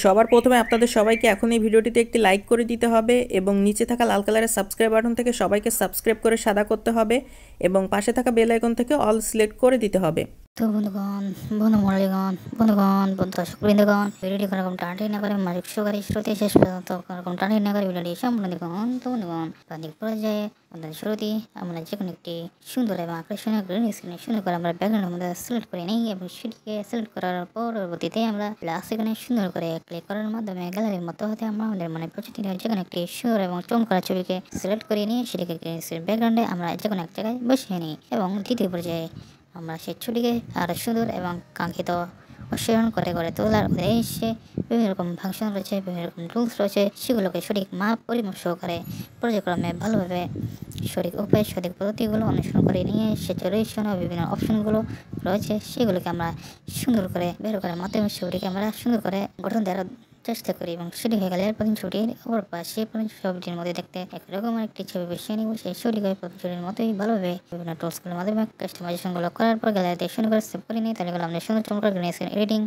সবার প্রথমে আপনাদের সবাইকে এখন এই ভিডিওটিতে একটি লাইক করে দিতে হবে এবং নিচে থাকা লাল কালারের সাবস্ক্রাইব বাটন থেকে সবাইকে সাবস্ক্রাইব করে সাদা করতে হবে এবং পাশে থাকা বেল আইকন থেকে অল সিলেক্ট করে দিতে হবে। তো বন্ধুগণ, বন্ধু দর্শক বৃন্দগণ, ভিডিওটি কোনোরকম টানাটানি না করে মনোযোগ সহকারে শ্রোতে শেষ পর্যন্ত কোনোরকম টানাটানি না করে ভিডিওটি সম্পূর্ণ দেখুন। তো বন্ধুগণ, প্রান্তিক পর্যায়ে আমাদের শুরুতেই আমরা যে কোনো একটি সুন্দর এবং আকর্ষণীয় গ্রিন স্ক্রিনে সুন্দর করে আমরা ব্যাকগ্রাউন্ডের মধ্যে সিলেক্ট করে নিই এবং সেটিকে সিলেক্ট করার পরবর্তীতে আমরা প্লাস এখানে সুন্দর করে ক্লিক করার মাধ্যমে গ্যালারির মতো হতে আমরা আমাদের মনে প্রতিদিন যে কোনো একটি সুন্দর এবং চমৎকার ছবিকে সিলেক্ট করে নিয়ে সেটিকে ব্যাকগ্রাউন্ডে আমরা যে কোনো এক জায়গায় বসিয়ে নিই এবং দ্বিতীয় পর্যায়ে আমরা সেই ছবিকে আরও সুন্দর এবং কাঙ্ক্ষিত অসাধারণ করে তোলার উদ্দেশ্যে বিভিন্ন রকম ফাংশন রয়েছে, বিভিন্ন রকম টুলস রয়েছে, সেগুলোকে সঠিক মাপ পরিমাপ সহকারে পর্যায়ক্রমে ভালোভাবে সঠিক উপায়ে সঠিক পদ্ধতিগুলো অনুসরণ করে নিয়ে সে রেজিস্ট্রেশন ও বিভিন্ন অপশনগুলো রয়েছে সেগুলোকে আমরা সুন্দর করে বের করার মাধ্যমে ছবিটিকে আমরা সুন্দর করে গঠন দেওয়ার চেষ্টা করি এবং সেটি হয়ে গেলে প্রথম ছবিটির ওপর পাশে ছবিটির মধ্যে দেখতে একরকম একটি ছবি বসিয়ে নিব। সেই ছবিটিকে প্রথম ছবির মতোই ভালোভাবে বিভিন্ন টুলসগুলোর মাধ্যমে কাস্টমাইজেশনগুলো করার পর গ্যালারিতে সুন্দর করে সেভ করে নিই। তাহলে আমাদের সুন্দর চমৎকার এডিটিং